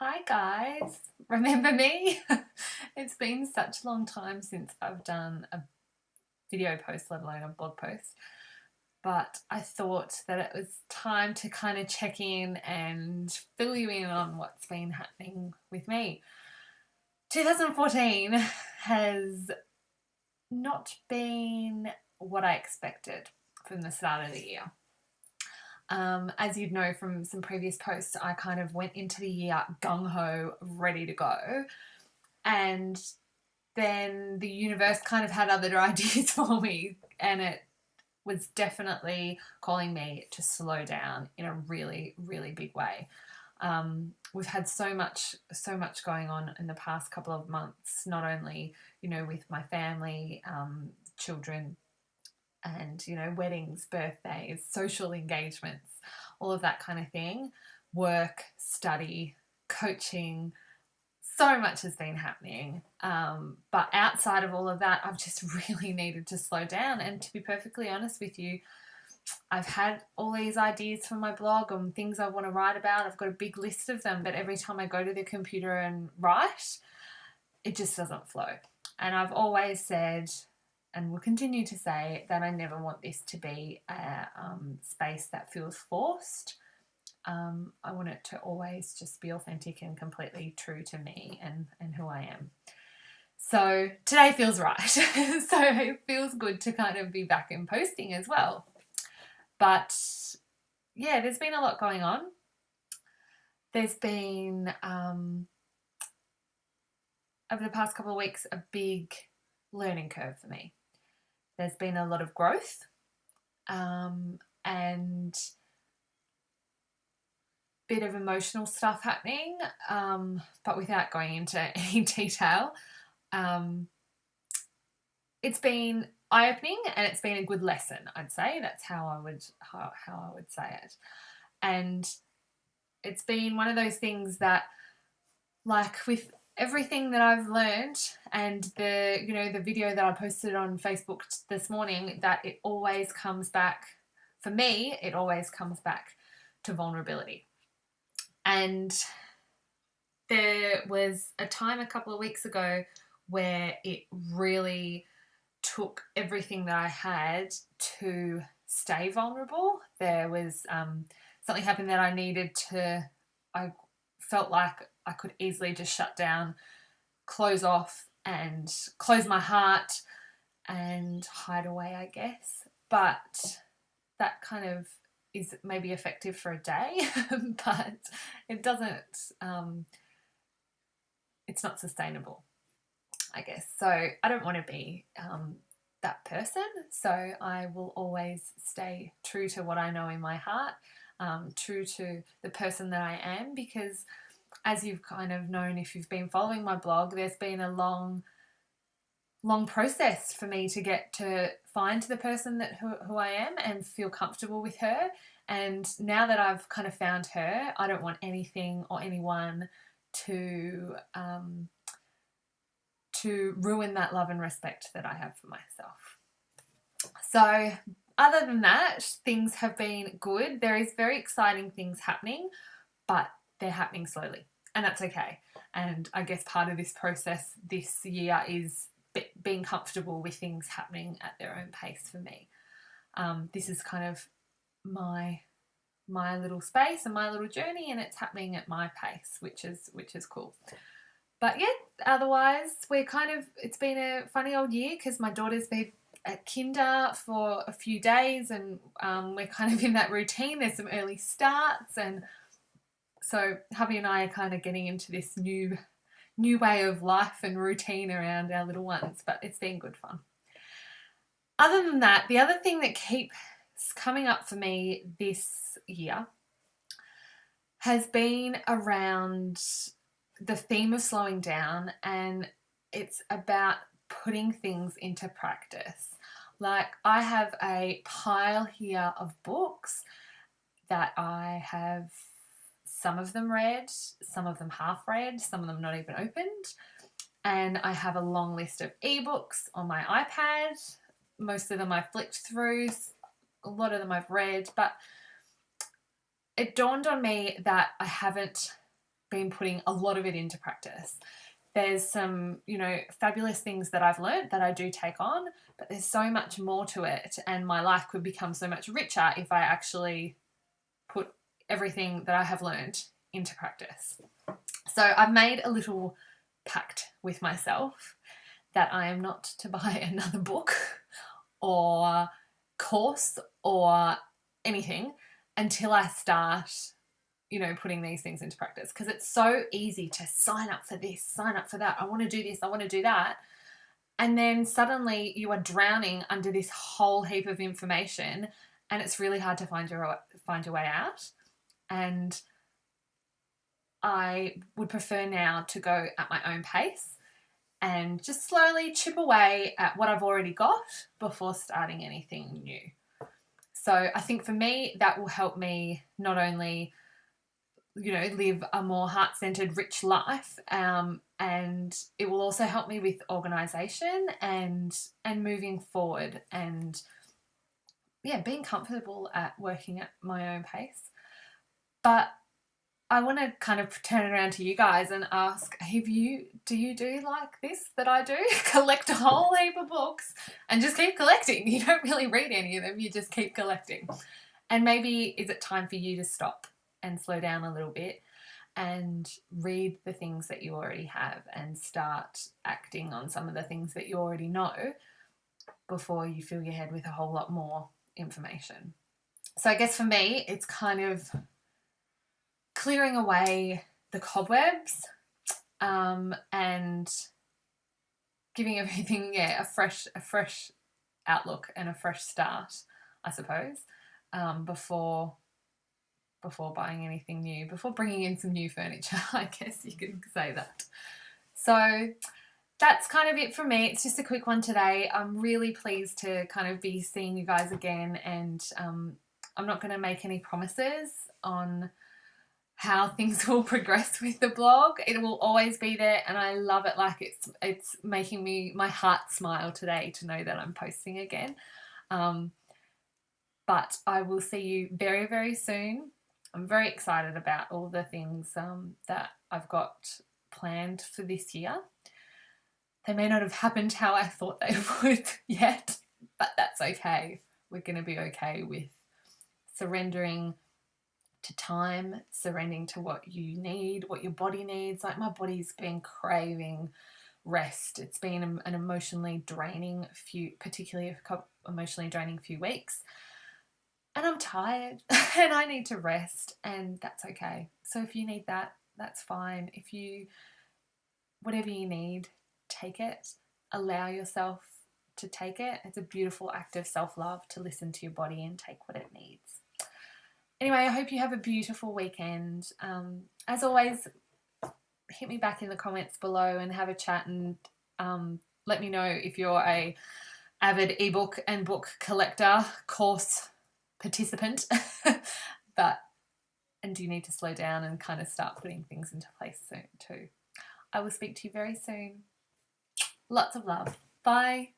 Hi guys, remember me? It's been such a long time since I've done a video post, let alone a blog post. But I thought that it was time to kind of check in and fill you in on what's been happening with me. 2014 has not been what I expected from the start of the year. As you'd know from some previous posts, I kind of went into the year gung ho, ready to go. And then the universe kind of had other ideas for me, and it was definitely calling me to slow down in a really, really big way. We've had so much going on in the past couple of months, not only, with my family, children, and, weddings, birthdays, social engagements, all of that kind of thing, work, study, coaching. So much has been happening. But outside of all of that, I've just really needed to slow down. And to be perfectly honest with you, I've had all these ideas for my blog and things I want to write about. I've got a big list of them, but every time I go to the computer and write, it just doesn't flow. And I've always said, and will continue to say, that I never want this to be a space that feels forced. I want it to always just be authentic and completely true to me and who I am. So today feels right. So it feels good to kind of be back in posting as well. But yeah, there's been a lot going on. There's been, over the past couple of weeks, a big learning curve for me. There's been a lot of growth, and bit of emotional stuff happening, but without going into any detail. It's been eye-opening and it's been a good lesson, I'd say. That's how I would say it. And it's been one of those things that, like with everything that I've learned, and the video that I posted on Facebook this morning, that it always comes back, for me, it always comes back to vulnerability. And there was a time a couple of weeks ago where it really took everything that I had to stay vulnerable. There was something happened that I felt like I could easily just shut down, close off, and close my heart and hide away, I guess. But that kind of is maybe effective for a day, but it doesn't, it's not sustainable, I guess. So I don't want to be that person. So I will always stay true to what I know in my heart, true to the person that I am, because as you've kind of known, if you've been following my blog, there's been a long process for me to get to find the person who I am and feel comfortable with her. And now that I've kind of found her, I don't want anything or anyone to ruin that love and respect that I have for myself. So other than that, things have been good. There is very exciting things happening, but they're happening slowly, and that's okay. And I guess part of this process this year is being comfortable with things happening at their own pace for me. This is kind of my little space and my little journey, and it's happening at my pace, which is cool. But yeah, otherwise it's been a funny old year because my daughter's been at kinder for a few days, and we're kind of in that routine. There's some early starts, and so hubby and I are kind of getting into this new way of life and routine around our little ones, but it's been good fun. Other than that, the other thing that keeps coming up for me this year has been around the theme of slowing down, and it's about putting things into practice. Like, I have a pile here of books that I have, some of them read, some of them half read, some of them not even opened. And I have a long list of ebooks on my iPad. Most of them I flicked through, a lot of them I've read, but it dawned on me that I haven't been putting a lot of it into practice. There's some, you know, fabulous things that I've learned that I do take on, but there's so much more to it, and my life could become so much richer if I actually put everything that I have learned into practice. So I've made a little pact with myself that I am not to buy another book or course or anything until I start, you know, putting these things into practice, because it's so easy to sign up for this, sign up for that. I want to do this, I want to do that. And then suddenly you are drowning under this whole heap of information, and it's really hard to find your way out. And I would prefer now to go at my own pace and just slowly chip away at what I've already got before starting anything new. So I think for me, that will help me not only, you know, live a more heart-centered, rich life, and it will also help me with organisation and moving forward, and yeah, being comfortable at working at my own pace. But I want to kind of turn it around to you guys and ask, do you do like this that I do? Collect a whole heap of books and just keep collecting. You don't really read any of them, you just keep collecting. And maybe is it time for you to stop and slow down a little bit and read the things that you already have and start acting on some of the things that you already know before you fill your head with a whole lot more information. So I guess for me, it's kind of clearing away the cobwebs, and giving everything, a fresh outlook and a fresh start, I suppose, before buying anything new, before bringing in some new furniture, I guess you could say that. So that's kind of it from me. It's just a quick one today. I'm really pleased to kind of be seeing you guys again, and I'm not going to make any promises on how things will progress with the blog. It will always be there, and I love it. Like it's making my heart smile today to know that I'm posting again. But I will see you very, very soon. I'm very excited about all the things that I've got planned for this year. They may not have happened how I thought they would yet, but that's okay. We're going to be okay with surrendering to time, surrendering to what you need, what your body needs. Like, my body's been craving rest. It's been an emotionally draining particularly emotionally draining few weeks. And I'm tired and I need to rest, and that's okay. So if you need that, that's fine. Whatever you need, take it. Allow yourself to take it. It's a beautiful act of self-love to listen to your body and take what it needs. Anyway, I hope you have a beautiful weekend. As always, hit me back in the comments below and have a chat, and let me know if you're a avid ebook and book collector, course participant, and do you need to slow down and kind of start putting things into place soon too. I will speak to you very soon. Lots of love. Bye.